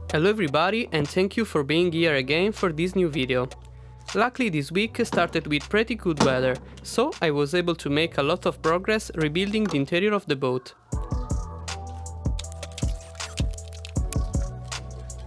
Hello everybody and thank you for being here again for this new video. Luckily this week started with pretty good weather, so I was able to make a lot of progress rebuilding the interior of the boat.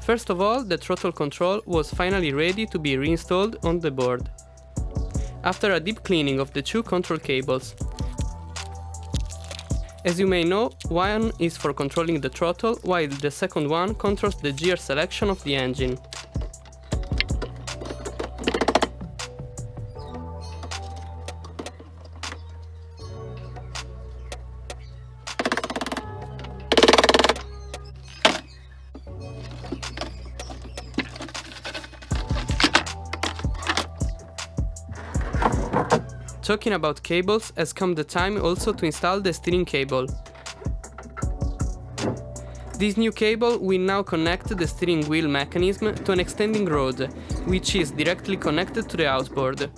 First of all, the throttle control was finally ready to be reinstalled on the board. After a deep cleaning of the two control cables. As you may know, one is for controlling the throttle, while the second one controls the gear selection of the engine. Talking about cables, has come the time also to install the steering cable. This new cable will now connect the steering wheel mechanism to an extending rod, which is directly connected to the outboard.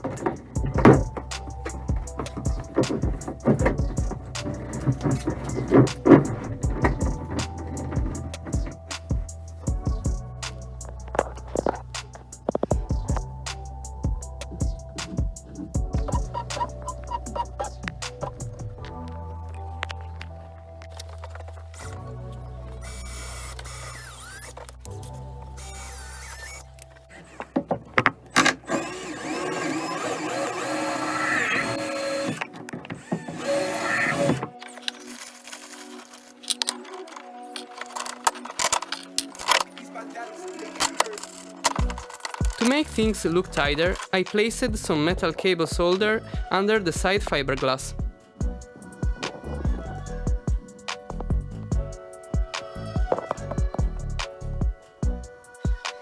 To make things look tighter, I placed some metal cable solder under the side fiberglass.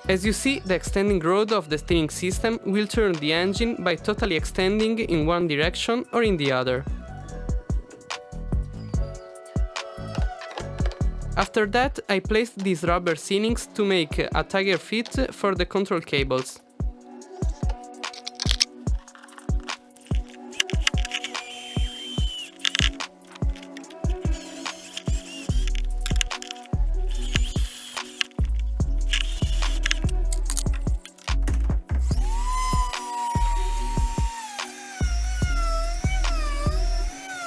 As you see, the extending rod of the steering system will turn the engine by totally extending in one direction or in the other. After that, I placed these rubber sealings to make a tighter fit for the control cables.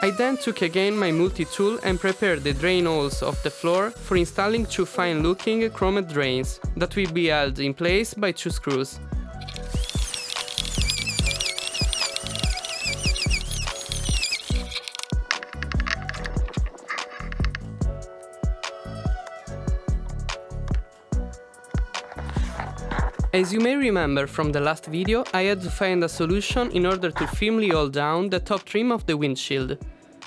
I then took again my multi-tool and prepared the drain holes of the floor for installing two fine-looking chromed drains that will be held in place by two screws. As you may remember from the last video, I had to find a solution in order to firmly hold down the top trim of the windshield.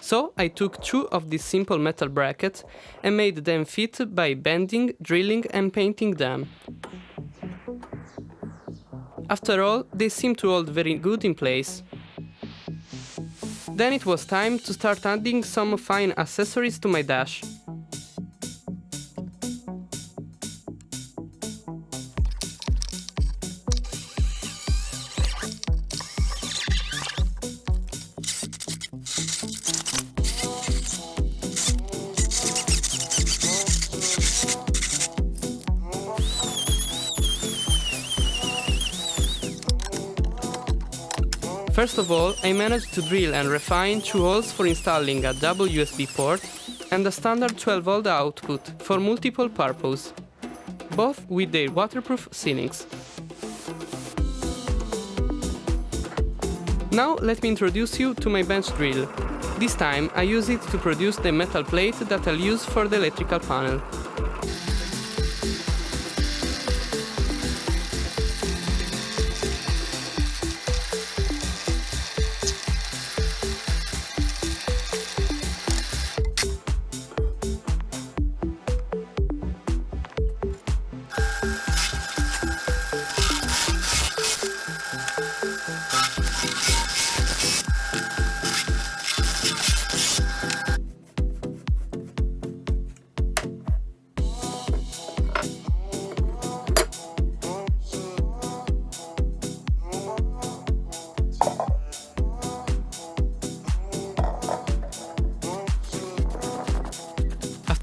So I took two of these simple metal brackets and made them fit by bending, drilling and painting them. After all, they seem to hold very good in place. Then it was time to start adding some fine accessories to my dash. First of all, I managed to drill and refine two holes for installing a double USB port and a standard 12V output for multiple purposes, both with their waterproof sealings. Now let me introduce you to my bench drill. This time I use it to produce the metal plate that I'll use for the electrical panel.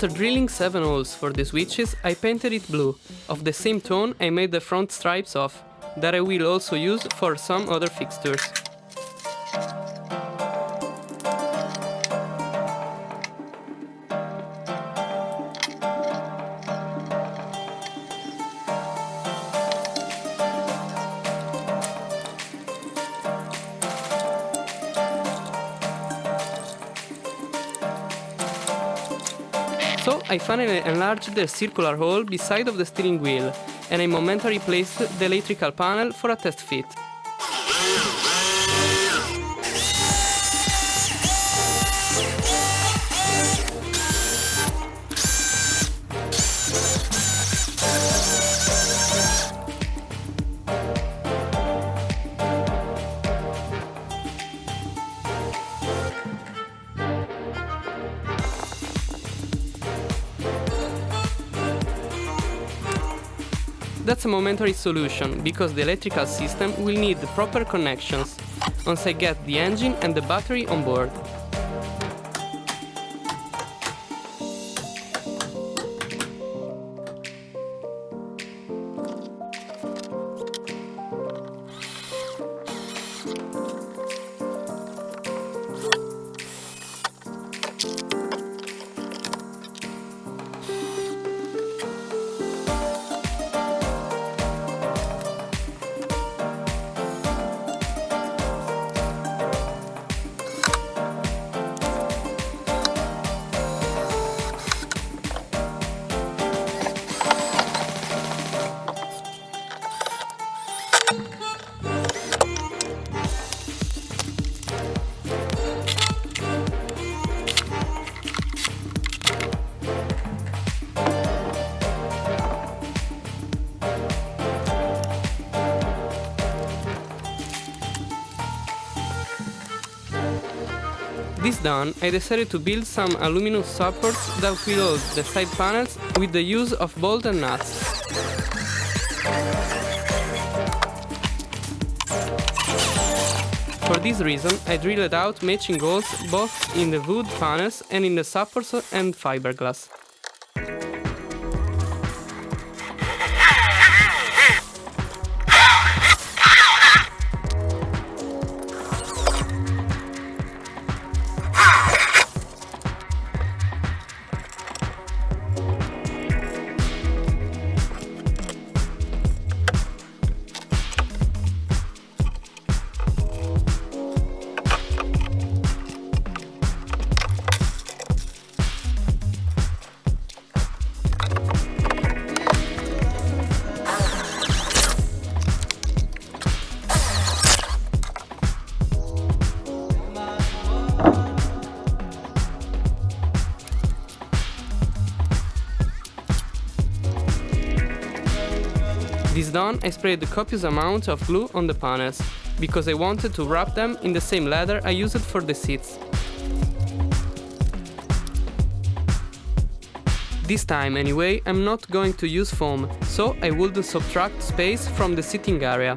After drilling 7 holes for the switches, I painted it blue, of the same tone I made the front stripes of, that I will also use for some other fixtures. So I finally enlarged the circular hole beside of the steering wheel, and I momentarily placed the electrical panel for a test fit. That's a momentary solution, because the electrical system will need the proper connections, once I get the engine and the battery on board. This done, I decided to build some aluminum supports that will hold the side panels with the use of bolts and nuts. For this reason, I drilled out matching holes both in the wood panels and in the supports and fiberglass. This done, I sprayed a copious amount of glue on the panels, because I wanted to wrap them in the same leather I used for the seats. This time anyway, I'm not going to use foam, so I would subtract space from the seating area.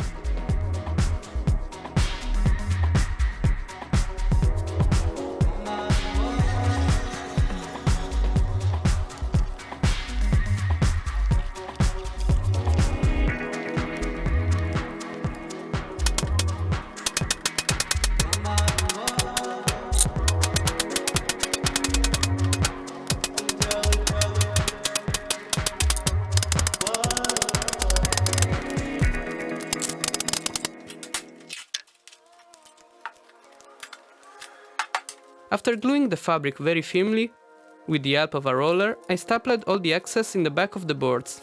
After gluing the fabric very firmly, with the help of a roller, I stapled all the excess in the back of the boards.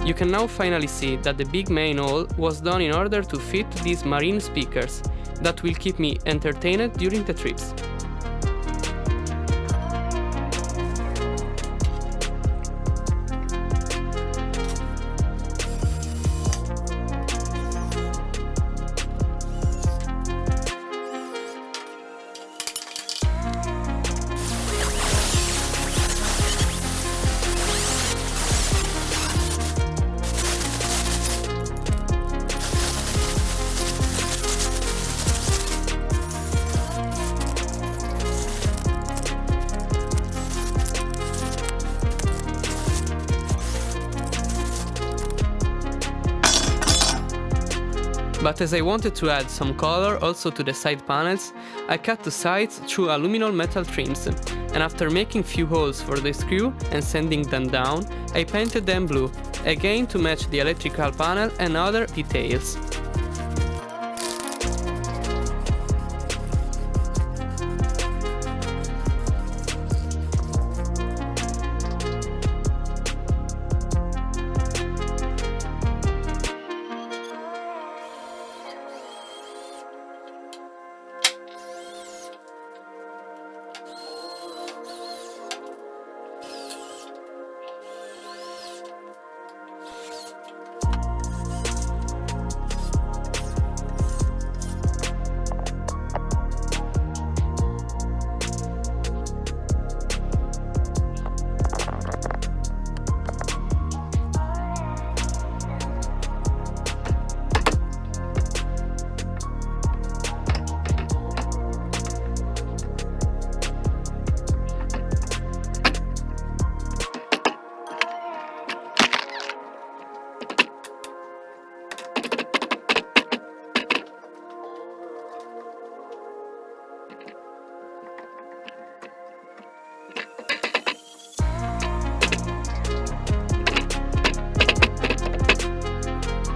You can now finally see that the big main hole was done in order to fit these marine speakers, that will keep me entertained during the trips. But as I wanted to add some color also to the side panels, I cut the sides through aluminum metal trims, and after making few holes for the screw and sanding them down, I painted them blue, again to match the electrical panel and other details.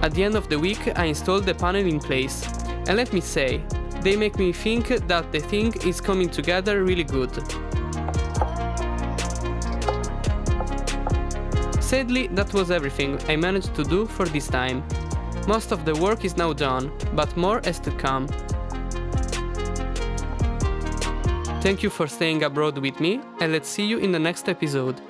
At the end of the week, I installed the panel in place, and let me say, they make me think that the thing is coming together really good. Sadly, that was everything I managed to do for this time. Most of the work is now done, but more has to come. Thank you for staying abroad with me, and let's see you in the next episode.